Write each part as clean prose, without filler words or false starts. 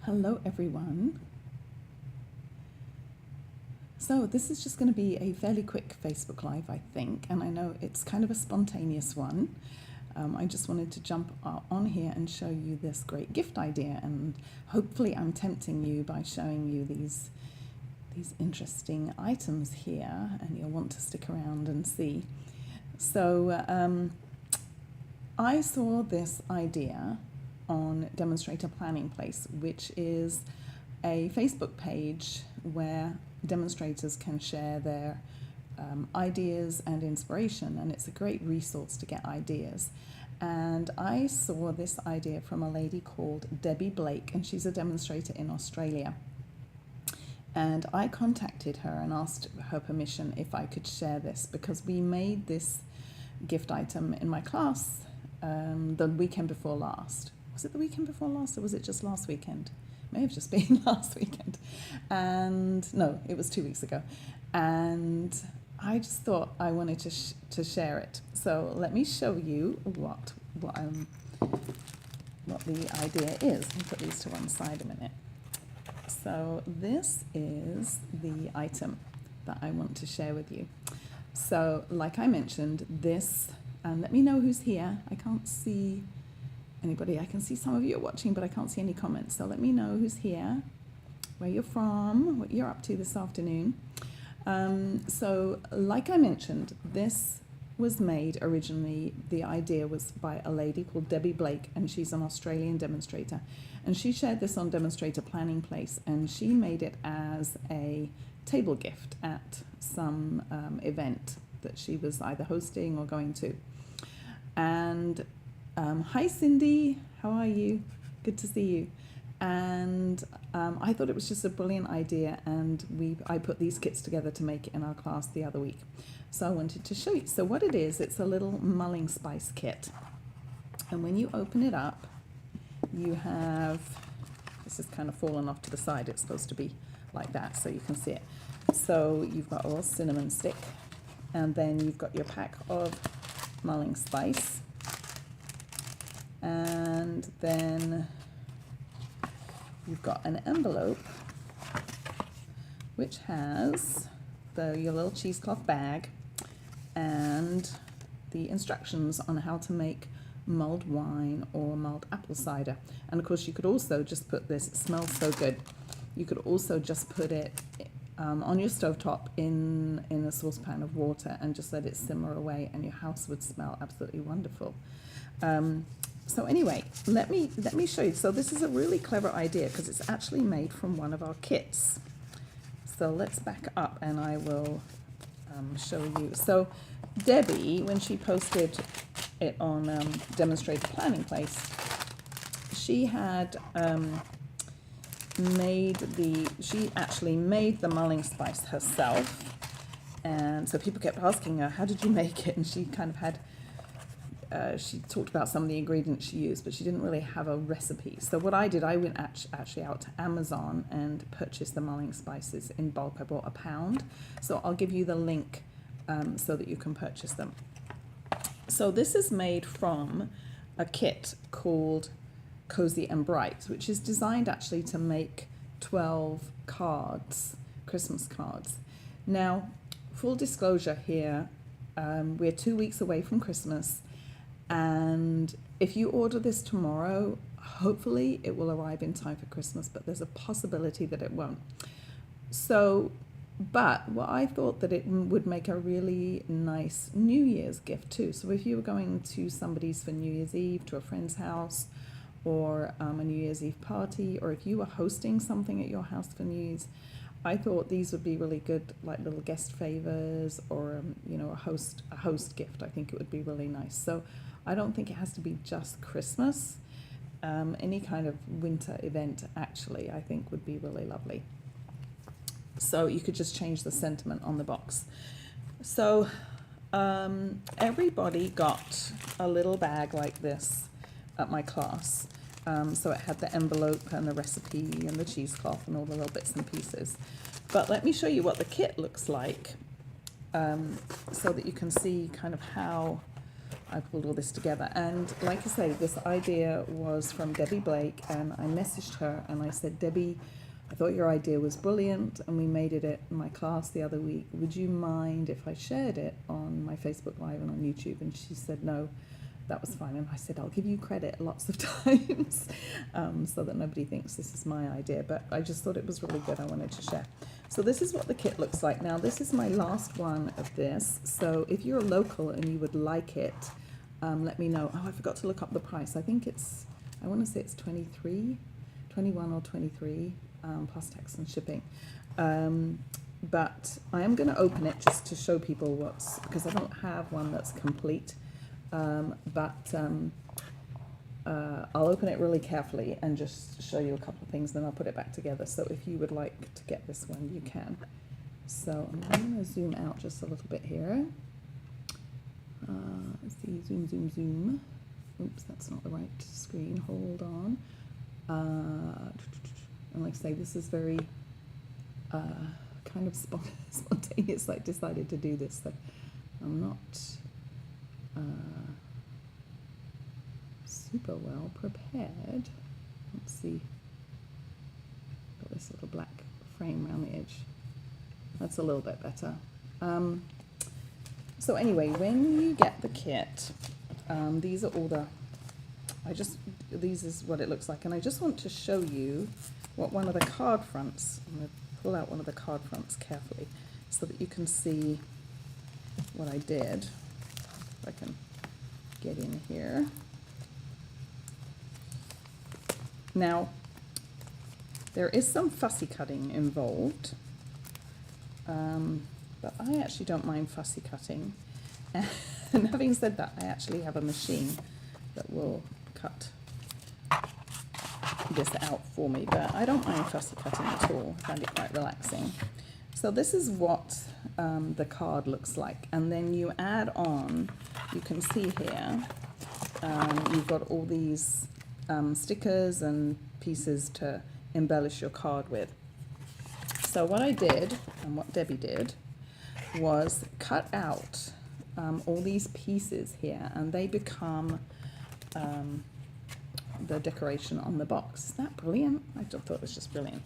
Hello everyone. So this is just going to be a fairly quick Facebook Live, I think, and I know it's kind of a spontaneous one. I just wanted to jump on here and show you this great gift idea, and hopefully I'm tempting you by showing you these interesting items here, and you'll want to stick around and see. So I saw this idea on Demonstrator Planning Place, which is a Facebook page where demonstrators can share their ideas and inspiration, and it's a great resource to get ideas. And I saw this idea from a lady called Debbie Blake, and she's a demonstrator in Australia. And I contacted her and asked her permission if I could share this, because we made this gift item in my class the weekend before last. Was it the weekend before last, or was it just last weekend? It may have just been last weekend. And no, it was 2 weeks ago. And I just thought I wanted to share it. So let me show you what the idea is. Let me put these to one side a minute. So this is the item that I want to share with you. So like I mentioned, this, and let me know who's here. I can't see anybody. I can see some of you are watching, but I can't see any comments. So let me know who's here, where you're from, what you're up to this afternoon. So like I mentioned, this was made originally, the idea was by a lady called Debbie Blake, and she's an Australian demonstrator. And she shared this on Demonstrator Planning Place, and she made it as a table gift at some event that she was either hosting or going to. And hi Cindy, how are you? Good to see you. And I thought it was just a brilliant idea, and I put these kits together to make it in our class the other week. So I wanted to show you. So what it is, it's a little mulling spice kit. And when you open it up, you have, this is kind of fallen off to the side, it's supposed to be like that so you can see it. So you've got a little cinnamon stick, and then you've got your pack of mulling spice. And then you've got an envelope which has your little cheesecloth bag and the instructions on how to make mulled wine or mulled apple cider. And of course you could also just put this, it smells so good, you could also just put it on your stovetop in a saucepan of water and just let it simmer away, and your house would smell absolutely wonderful. So anyway, let me show you. So this is a really clever idea because it's actually made from one of our kits. So let's back up and I will show you. So Debbie, when she posted it on Demonstrator Planning Place, she had she actually made the mulling spice herself. And so people kept asking her, how did you make it? And she kind of had she talked about some of the ingredients she used, but she didn't really have a recipe. So what I did, I went actually out to Amazon and purchased the mulling spices in bulk. I bought a pound. So I'll give you the link so that you can purchase them. So this is made from a kit called Cozy and Bright, which is designed actually to make 12 cards, Christmas cards. Now, full disclosure here, we're 2 weeks away from Christmas. And if you order this tomorrow, hopefully it will arrive in time for Christmas, but there's a possibility that it won't. So, but what I thought that it would make a really nice New Year's gift too. So if you were going to somebody's for New Year's Eve, to a friend's house, or a New Year's Eve party, or if you were hosting something at your house for New Year's, I thought these would be really good, like little guest favors, or you know, a host gift. I think it would be really nice. So I don't think it has to be just Christmas. Any kind of winter event, actually, I think would be really lovely. So you could just change the sentiment on the box. So everybody got a little bag like this at my class. So it had the envelope and the recipe and the cheesecloth and all the little bits and pieces. But let me show you what the kit looks like so that you can see kind of how I pulled all this together. And like I say, this idea was from Debbie Blake, and I messaged her and I said, Debbie, I thought your idea was brilliant and we made it in my class the other week. Would you mind if I shared it on my Facebook Live and on YouTube? And she said, no, that was fine. And I said, I'll give you credit lots of times so that nobody thinks this is my idea. But I just thought it was really good. I wanted to share. So this is what the kit looks like. Now, this is my last one of this. So if you're local and you would like it, let me know. Oh, I forgot to look up the price. I think it's, I want to say it's 21 or 23 plus tax and shipping. But I am going to open it just to show people what's, because I don't have one that's complete. I'll open it really carefully and just show you a couple of things, then I'll put it back together. So if you would like to get this one, you can. So I'm going to zoom out just a little bit here. Let's see, zoom, zoom, zoom. Oops, that's not the right screen. Hold on. And like I say, this is very kind of spontaneous. I decided to do this, so I'm not super well prepared. Let's see. Got this little black frame around the edge. That's a little bit better. So anyway, when you get the kit, these are all the, this is what it looks like, and I just want to show you what one of the card fronts, I'm going to pull out one of the card fronts carefully so that you can see what I did. If I can get in here. Now, there is some fussy cutting involved, but I actually don't mind fussy cutting. And having said that, I actually have a machine that will cut this out for me, but I don't mind fussy cutting at all. I find it quite relaxing. So this is what the card looks like, and then you add on, you can see here, you've got all these stickers and pieces to embellish your card with. So what I did, and what Debbie did, was cut out all these pieces here, and they become the decoration on the box. Isn't that brilliant? I just thought it was just brilliant.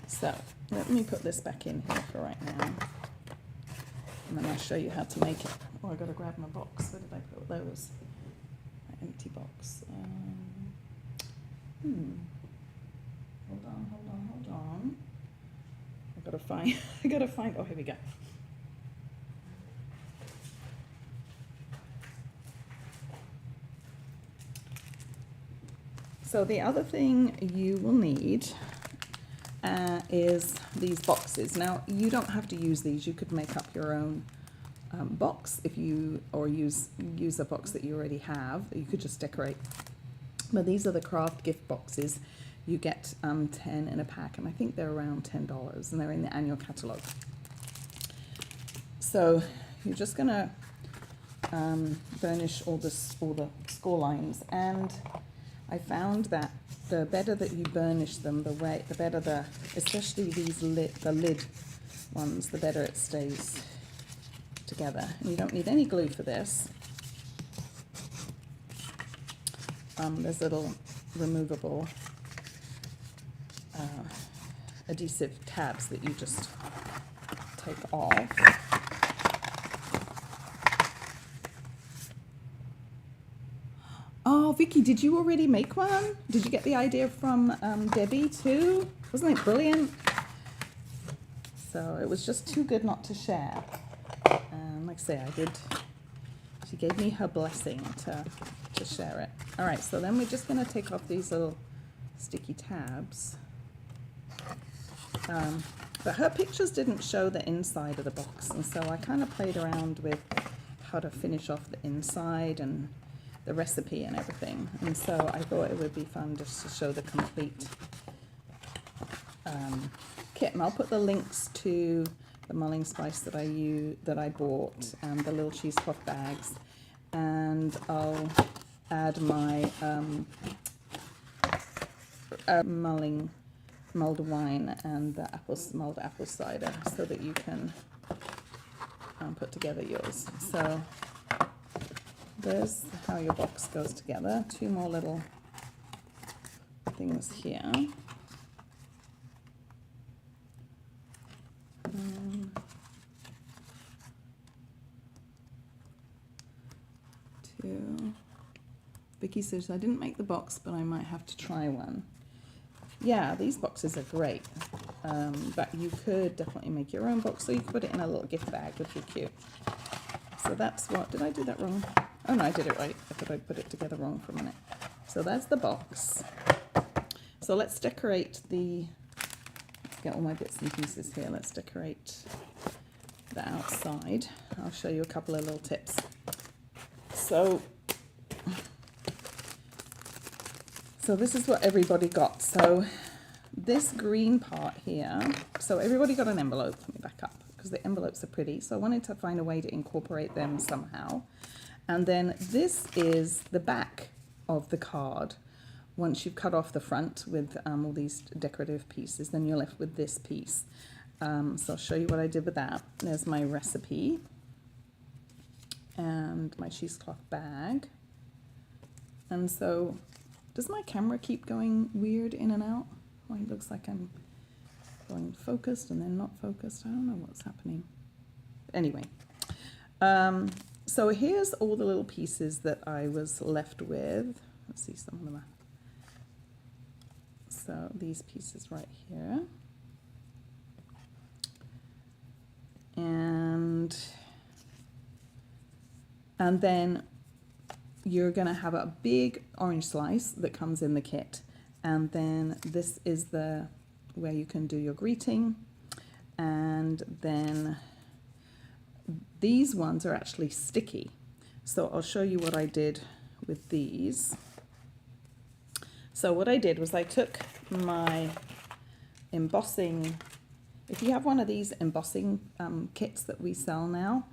So let me put this back in here for right now, and then I'll show you how to make it. Oh, I got to grab my box. Where did I put those? My empty box. Hold on. I gotta find. Oh, here we go. So the other thing you will need is these boxes. Now, you don't have to use these. You could make up your own box if you, or use a box that you already have. You could just decorate. But these are the craft gift boxes. You get 10 in a pack, and I think they're around $10, and they're in the annual catalog. So you're just gonna burnish all the score lines, and I found that the better that you burnish them, the better the, especially the lid ones, the better it stays together. And you don't need any glue for this. There's little removable adhesive tabs that you just take off. Oh, Vicky, did you already make one? Did you get the idea from Debbie too? Wasn't it brilliant? So it was just too good not to share. Like I say, I did. She gave me her blessing to share it. All right, so then we're just going to take off these little sticky tabs. But her pictures didn't show the inside of the box, and so I kind of played around with how to finish off the inside and the recipe and everything. And so I thought it would be fun just to show the complete kit. And I'll put the links to the mulling spice that I bought, and the little cheesecloth bags, and I'll add my mulling mulled wine and the mulled apple cider so that you can put together yours. So there's how your box goes together. Two more little things here. Two. Vicky says, I didn't make the box, but I might have to try one. Yeah, these boxes are great, but you could definitely make your own box, so you could put it in a little gift bag, which would be cute. So that's what, did I do that wrong? Oh no, I did it right. I thought I put it together wrong for a minute. So that's the box. So let's decorate the, let's get all my bits and pieces here. Let's decorate the outside. I'll show you a couple of little tips. So this is what everybody got. So this green part here, so everybody got an envelope. Let me back up because the envelopes are pretty. So I wanted to find a way to incorporate them somehow. And then this is the back of the card. Once you've cut off the front with all these decorative pieces, then you're left with this piece. So I'll show you what I did with that. There's my recipe and my cheesecloth bag. And so, does my camera keep going weird in and out? Oh, it looks like I'm going focused and then not focused. I don't know what's happening. Anyway, so here's all the little pieces that I was left with. Let's see some of them. So these pieces right here. And then you're going to have a big orange slice that comes in the kit, and then this is the where you can do your greeting, and then these ones are actually sticky. So I'll show you what I did with these. So what I did was I took my embossing, if you have one of these embossing kits that we sell now,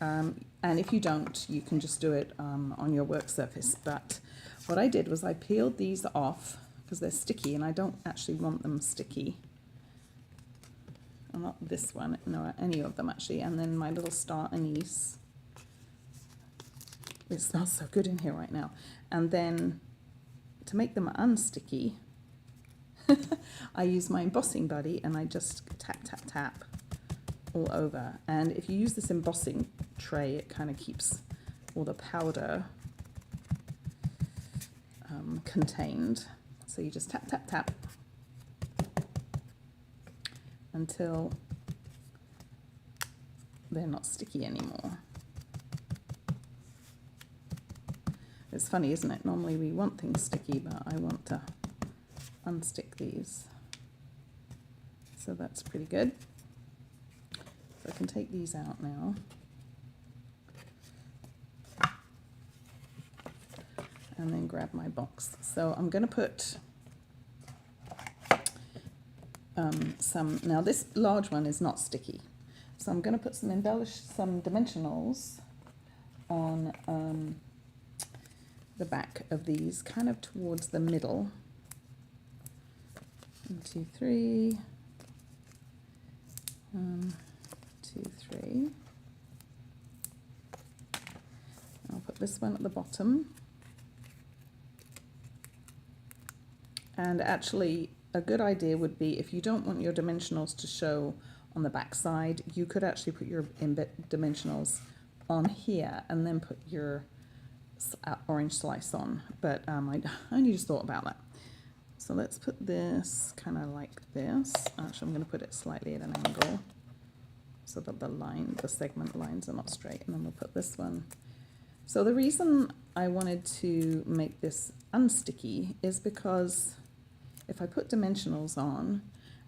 and if you don't, you can just do it on your work surface. But what I did was I peeled these off because they're sticky, and I don't actually want them sticky. Well, not this one, no, any of them actually. And then my little star anise. It smells so good in here right now. And then to make them unsticky, I use my embossing buddy and I just tap, tap, tap all over. And if you use this embossing tray, it kind of keeps all the powder contained. So you just tap, tap, tap until they're not sticky anymore. It's funny, isn't it? Normally we want things sticky, but I want to unstick these. So that's pretty good. So I can take these out now. And then grab my box. So I'm going to put some, now this large one is not sticky. So I'm going to put some dimensionals on the back of these, kind of towards the middle. 1, 2, 3. 1, 2, 3. I'll put this one at the bottom. And actually, a good idea would be, if you don't want your dimensionals to show on the back side, you could actually put your dimensionals on here and then put your orange slice on. But I only just thought about that. So let's put this kind of like this. Actually, I'm going to put it slightly at an angle so that the segment lines are not straight. And then we'll put this one. So the reason I wanted to make this unsticky is because if I put dimensionals on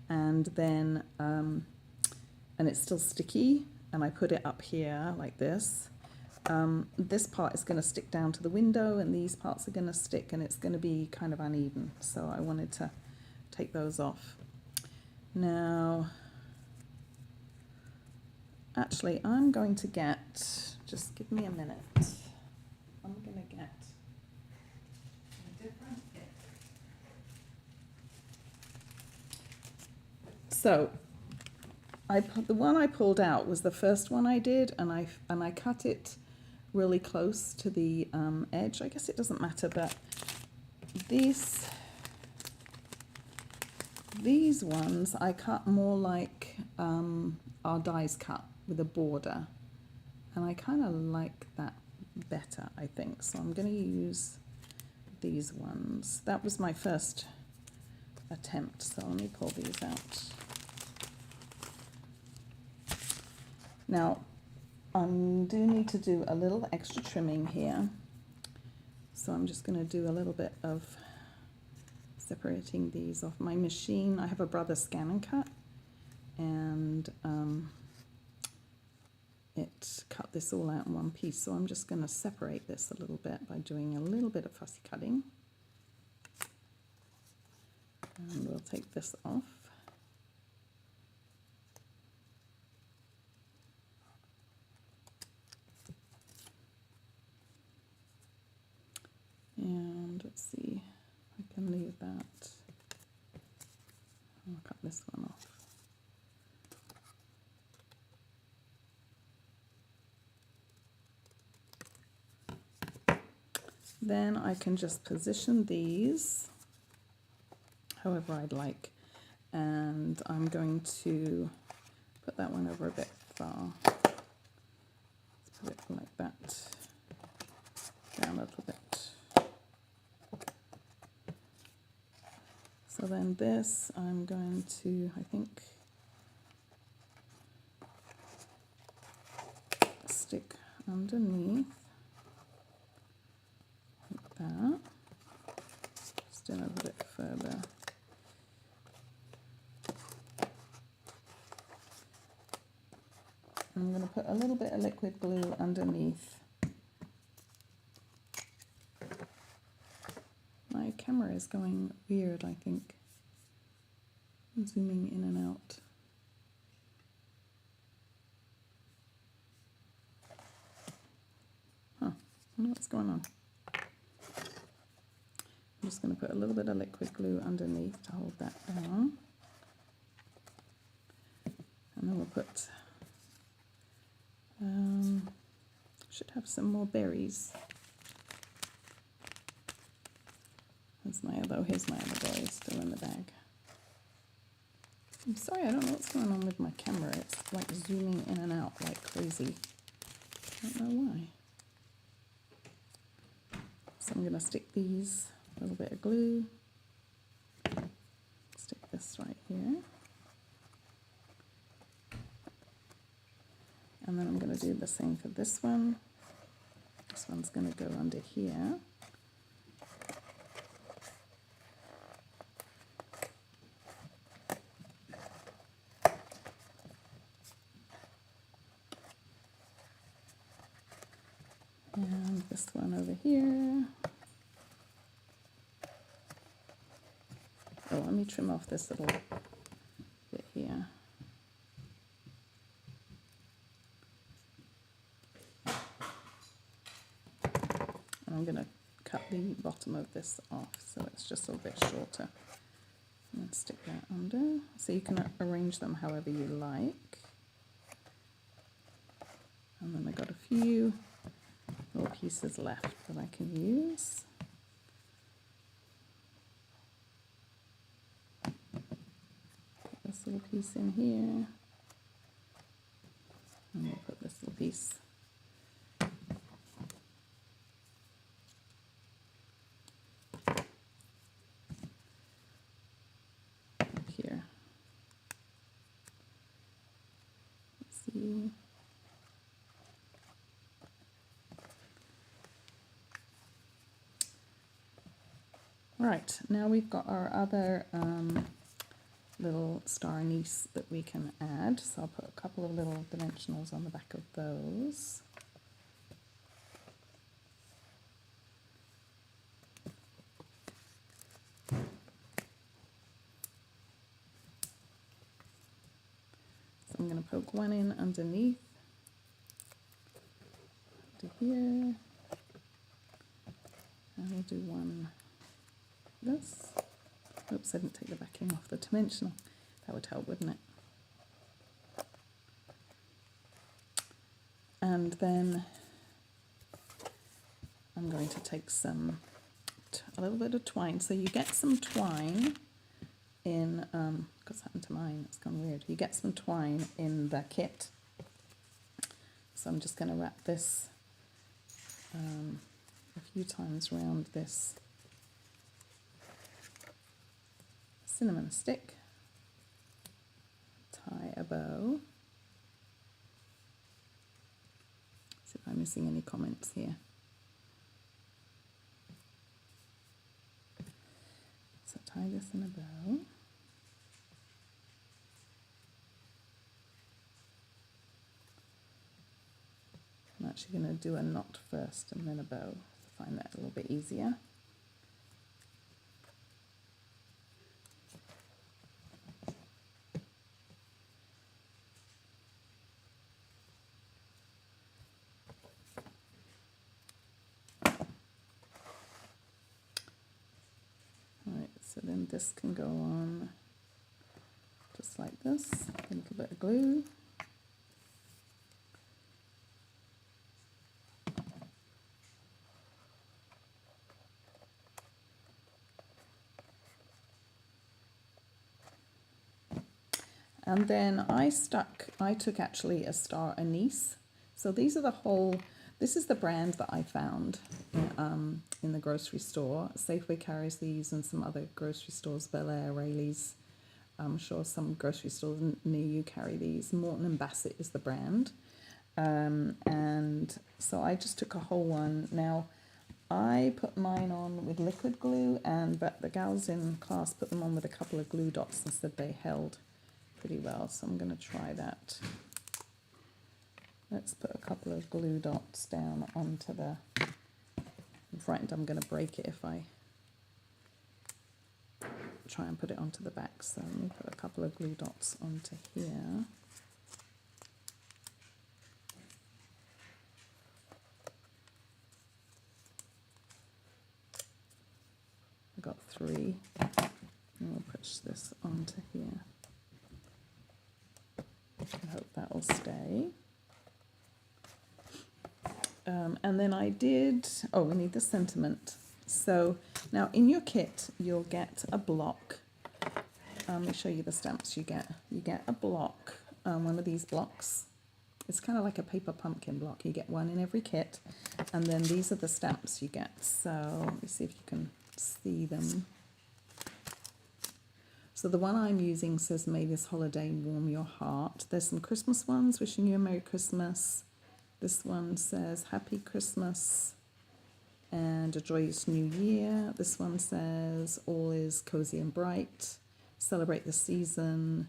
and then and it's still sticky and I put it up here like this, this part is going to stick down to the window and these parts are going to stick and it's going to be kind of uneven. So I wanted to take those off. Now, actually, I'm going to get, just give me a minute. I'm going to get a different kit. So the one I pulled out was the first one I did, and I cut it really close to the edge. I guess it doesn't matter, but these ones I cut more like our dies cut with a border, and I kind of like that better, I think. So I'm going to use these ones. That was my first attempt, so let me pull these out. Now I do need to do a little extra trimming here, so I'm just going to do a little bit of separating these off my machine. I have a Brother Scan and Cut, and it cut this all out in one piece, so I'm just going to separate this a little bit by doing a little bit of fussy cutting. And we'll take this off. And let's see, I can leave that. I'll cut this one off. Then I can just position these however I'd like, and I'm going to put that one over a bit far. Let's put it like that, down a little bit. So then this I'm going to, I think, stick underneath like that, just in a little bit further. I'm going to put a little bit of liquid glue underneath. My camera is going weird, I think. I'm zooming in and out. Huh, I don't know what's going on. I'm just going to put a little bit of liquid glue underneath to hold that down. And then we'll put, should have some more berries. Here's my other berry still in the bag. I'm sorry, I don't know what's going on with my camera. It's like zooming in and out like crazy. I don't know why. So I'm going to stick these, a little bit of glue. Stick this right here. And then I'm going to do the same for this one. This one's going to go under here. And this one over here. Oh, let me trim off this little bit here. And I'm going to cut the bottom of this off so it's just a little bit shorter. And then stick that under. So you can arrange them however you like. And then I've got a few little pieces left that I can use. Put this little piece in here, and we'll put this little piece up here. Let's see. Right, now we've got our other little star anise that we can add. So I'll put a couple of little dimensionals on the back of those. So I'm going to poke one in underneath, to here, and we'll do one this. Oops, I didn't take the backing off the dimensional. That would help, wouldn't it? And then I'm going to take a little bit of twine. So you get some twine in, what's happened to mine? It's gone weird. You get some twine in the kit. So I'm just going to wrap this a few times around this cinnamon stick. Tie a bow. See if I'm missing any comments here. So tie this in a bow. I'm actually going to do a knot first and then a bow to find that a little bit easier. Alright, so then this can go on just like this, a little bit of glue. And then I took actually a star anise. So these are this is the brand that I found in the grocery store. Safeway carries these and some other grocery stores, Bel Air, Rayleigh's. I'm sure some grocery stores near you carry these. Morton and Bassett is the brand. And so I just took a whole one. Now, I put mine on with liquid glue, but the gals in class put them on with a couple of glue dots and said they held pretty well, so I'm going to try that. Let's put a couple of glue dots down onto the, I'm frightened I'm going to break it if I try and put it onto the back, so let me put a couple of glue dots onto here. I got 3, and we'll push this onto here. I hope that will stay. And then I did, we need the sentiment. So now in your kit, you'll get a block. Let me show you the stamps you get. You get a block, one of these blocks. It's kind of like a paper pumpkin block. You get one in every kit. And then these are the stamps you get. So let me see if you can see them. So the one I'm using says, "May this holiday warm your heart." There's some Christmas ones, wishing you a Merry Christmas. This one says, "Happy Christmas and a joyous new year." This one says, "All is cozy and bright. Celebrate the season."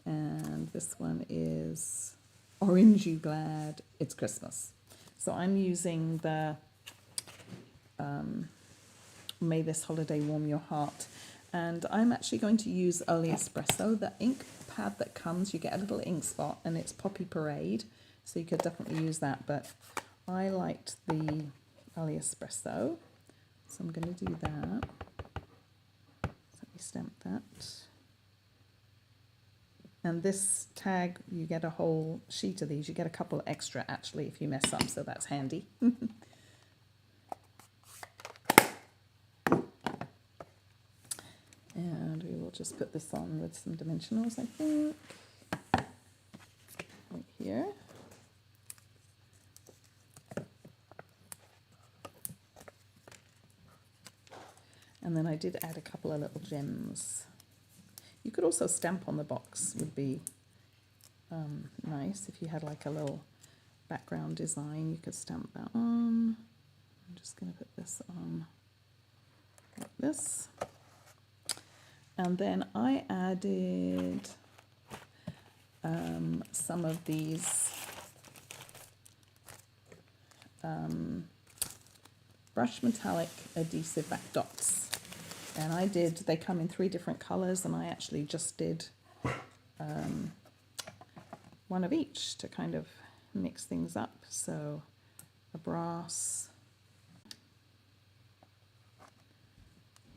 And this one is, "Orange you glad, it's Christmas." So I'm using the "May this holiday warm your heart." And I'm actually going to use Early Espresso. The ink pad that comes, you get a little ink spot and it's Poppy Parade. So you could definitely use that. But I liked the Early Espresso. So I'm going to do that. So let me stamp that. And this tag, you get a whole sheet of these. You get a couple extra actually if you mess up. So that's handy. And we will just put this on with some dimensionals, I think, right here. And then I did add a couple of little gems. You could also stamp on the box, would be nice. If you had like a little background design, you could stamp that on. I'm just going to put this on like this. And then I added some of these brush metallic adhesive back dots. And they come in 3 different colors, and I actually just did one of each to kind of mix things up. So a brass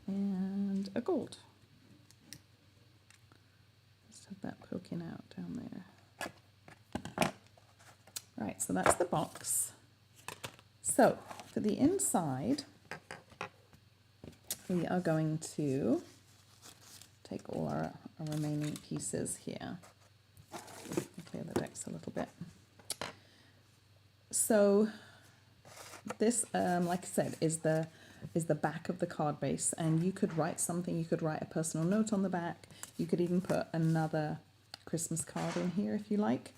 and a gold. That poking out down there. Right, so that's the box. So For the inside, we are going to take all our remaining pieces here. Clear the decks a little bit. So this, like I said, is the back of the card base, and you could write something. You could write a personal note on the back. You could even put another Christmas card in here if you like.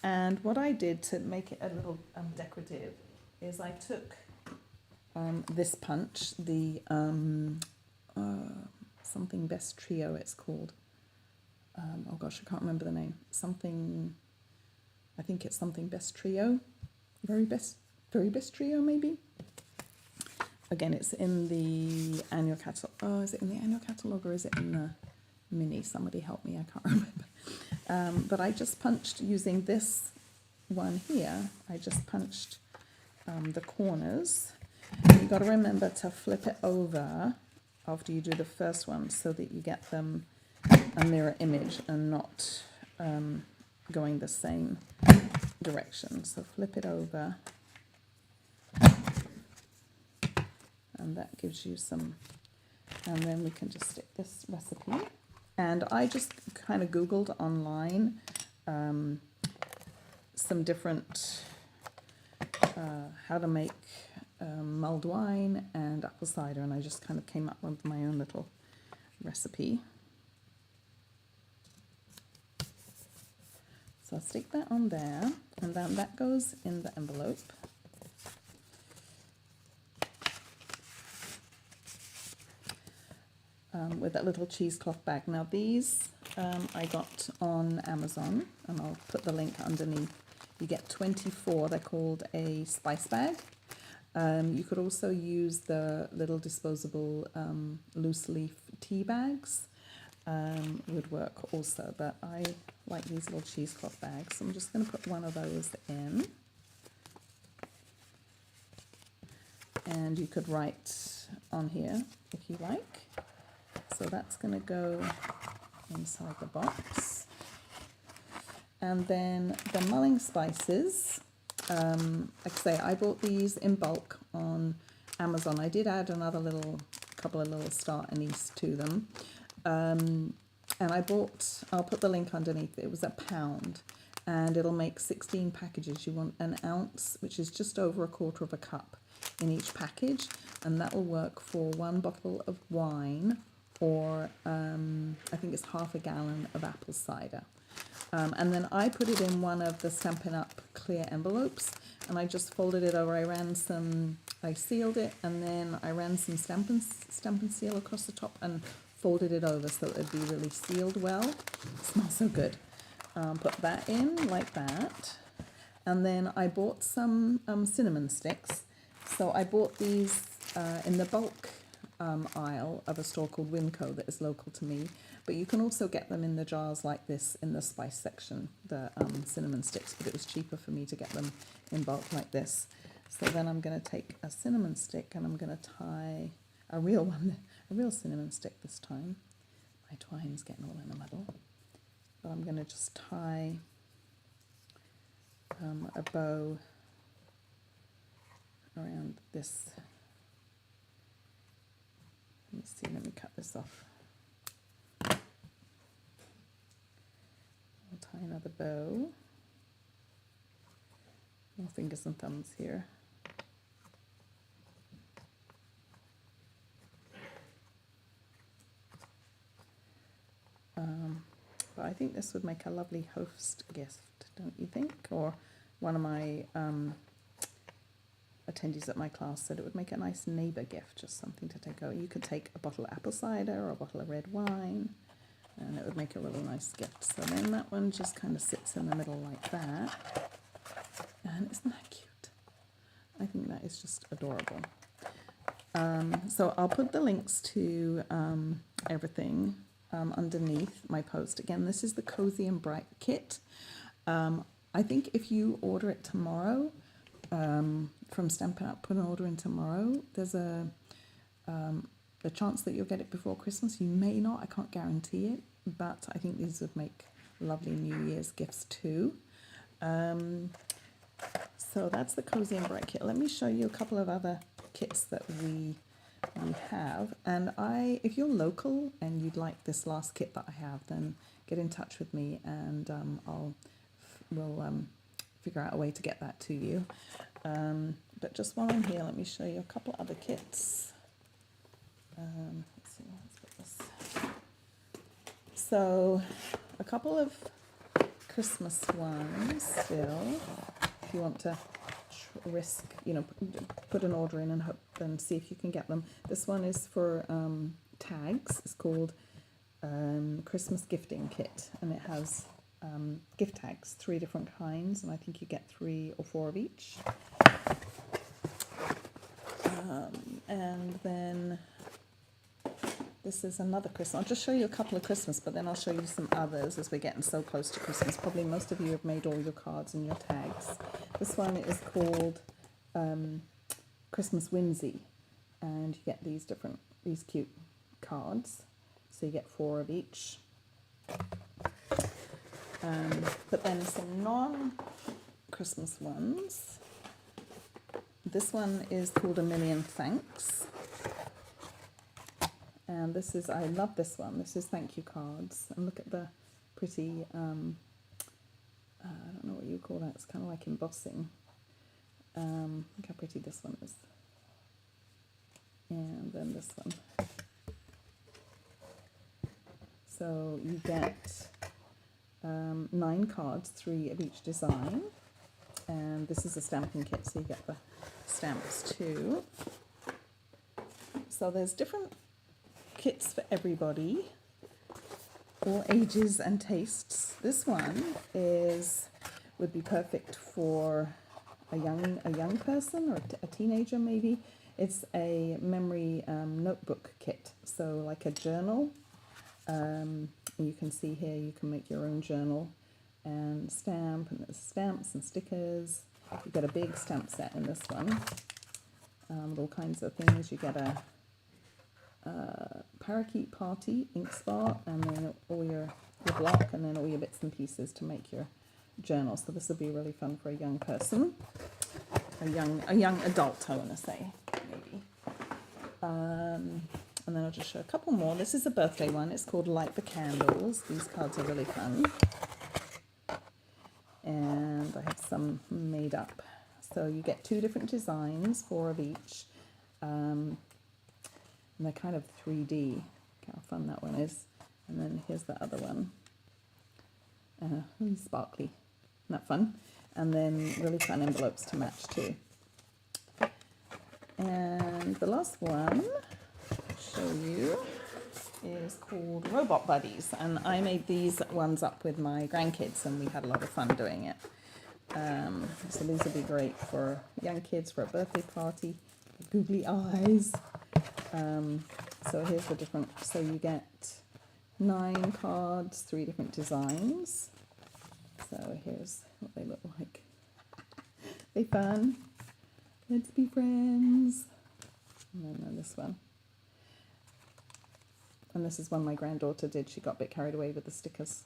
And what I did to make it a little decorative is I took this punch, the something best trio it's called. Oh gosh, I can't remember the name. Something, I think it's something best trio. Very best trio maybe. Again, it's in the annual catalogue. Oh, is it in the annual catalogue or is it in the mini? Somebody help me, I can't remember. But I just punched using this one here. I just punched the corners. You've got to remember to flip it over after you do the first one so that you get them a mirror image and not going the same direction. So flip it over. And that gives you some, and then we can just stick this recipe. And I just kind of Googled online some different, how to make mulled wine and apple cider, and I just kind of came up with my own little recipe. So I'll stick that on there, and then that goes in the envelope. With that little cheesecloth bag. Now these I got on Amazon, and I'll put the link underneath. You get 24, they're called a spice bag. You could also use the little disposable loose leaf tea bags, would work also, but I like these little cheesecloth bags, so I'm just going to put one of those in. And you could write on here if you like. So that's going to go inside the box. And then the mulling spices, like I say, I bought these in bulk on Amazon. I did add another couple of little star anise to them. And I bought, I'll put the link underneath, it was £1, and it'll make 16 packages. You want an ounce, which is just over 1/4 cup in each package, and that will work for 1 bottle of wine, or I think it's half a gallon of apple cider. And then I put it in one of the Stampin' Up clear envelopes, and I just folded it over. I sealed it, and then I ran some Stampin' Seal across the top and folded it over so it would be really sealed well. It smells so good. Put that in like that. And then I bought some cinnamon sticks. So I bought these in the bulk aisle of a store called Winco that is local to me, but you can also get them in the jars like this in the spice section, the cinnamon sticks, but it was cheaper for me to get them in bulk like this. So then I'm going to take a cinnamon stick and I'm going to tie a real cinnamon stick this time. My twine's getting all in a muddle, but I'm going to just tie a bow around this. Let me cut this off. I'll tie another bow. More fingers and thumbs here. But I think this would make a lovely host gift, don't you think? Or one of my attendees at my class said it would make a nice neighbour gift, just something to take out. You could take a bottle of apple cider or a bottle of red wine, and it would make a really nice gift. So then that one just kind of sits in the middle like that. And isn't that cute? I think that is just adorable. So I'll put the links to everything underneath my post. Again, this is the Cozy and Bright kit. I think if you order it tomorrow from Stampin' Up, put an order in tomorrow, there's a chance that you'll get it before Christmas. You may not, I can't guarantee it, but I think these would make lovely New Year's gifts too. So that's the Cozy and Bright kit. Let me show you a couple of other kits that we have. And if you're local and you'd like this last kit that I have, then get in touch with me and we'll figure out a way to get that to you. But just while I'm here, let me show you a couple other kits. Let's see, let's put this. So a couple of Christmas ones still, if you want to risk, put an order in and hope and see if you can get them. This one is for tags. It's called Christmas gifting kit, and it has gift tags, 3 different kinds, and I think you get 3 or 4 of each. And then this is another Christmas. I'll just show you a couple of Christmas, but then I'll show you some others as we're getting so close to Christmas. Probably most of you have made all your cards and your tags. This one is called Christmas Whimsy, and you get these cute cards. So you get 4 of each. But then some non-Christmas ones. This one is called A Million Thanks. And this is, I love this one. This is thank you cards. And look at the pretty, I don't know what you call that. It's kind of like embossing. Look how pretty this one is. And then this one. So you get 9 cards, 3 of each design. And this is a stamping kit, so you get the stamps too. So there's different kits for everybody, all ages and tastes. This one would be perfect for a young person or a teenager maybe. It's a memory notebook kit, so like a journal. You can see here you can make your own journal and stamp, and there's stamps and stickers. You get a big stamp set in this one with all kinds of things. You get a parakeet party ink spot, and then all your block, and then all your bits and pieces to make your journal. So this would be really fun for a young person, a young adult, I want to say, maybe. And then I'll just show a couple more. This is a birthday one. It's called Light the Candles. These cards are really fun. And I have some made up. So you get 2 different designs, 4 of each. And they're kind of 3D. Look how fun that one is. And then here's the other one. Really sparkly. Isn't that fun? And then really fun envelopes to match too. And the last one I'll show you is called Robot Buddies. And I made these ones up with my grandkids, and we had a lot of fun doing it. So these would be great for young kids for a birthday party. Googly eyes. So here's the different, so you get 9 cards, 3 different designs. So here's what they look like. They fun. Let's be friends. And then this one. And this is one my granddaughter did. She got a bit carried away with the stickers.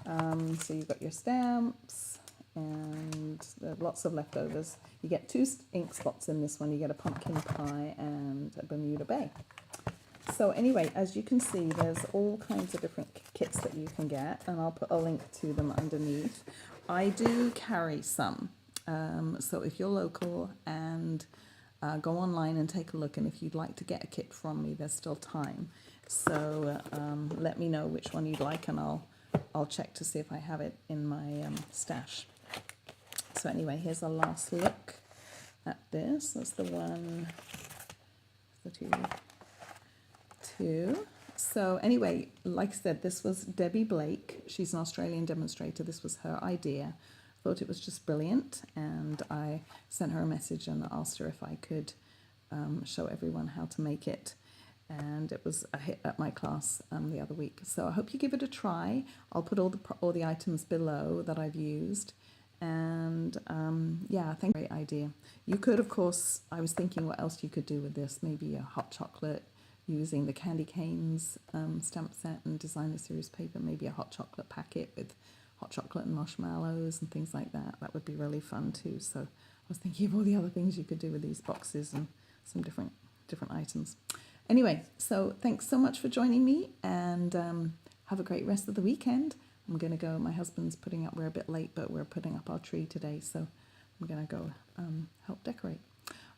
So you've got your stamps, and there are lots of leftovers. You get 2 ink spots in this one. You get a pumpkin pie and a Bermuda Bay. So anyway, as you can see, there's all kinds of different kits that you can get, and I'll put a link to them underneath. I do carry some. So if you're local and go online and take a look, and if you'd like to get a kit from me, there's still time. So let me know which one you'd like, and I'll check to see if I have it in my stash. So anyway, here's a last look at this. That's the one, the two. So anyway, like I said, this was Debbie Blake. She's an Australian demonstrator. This was her idea. Thought it was just brilliant, and I sent her a message and asked her if I could show everyone how to make it. And it was a hit at my class the other week. So I hope you give it a try. I'll put all the items below that I've used. And yeah, I think great idea. You could, of course, I was thinking what else you could do with this. Maybe a hot chocolate using the Candy Canes stamp set and designer series paper. Maybe a hot chocolate packet with hot chocolate and marshmallows and things like that. That would be really fun too. So I was thinking of all the other things you could do with these boxes and some different items. Anyway, so thanks so much for joining me, and have a great rest of the weekend. I'm going to go, my husband's putting up, we're a bit late, but we're putting up our tree today, so I'm going to go help decorate.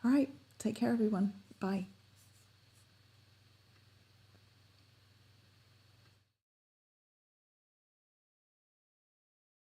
All right, take care everyone. Bye.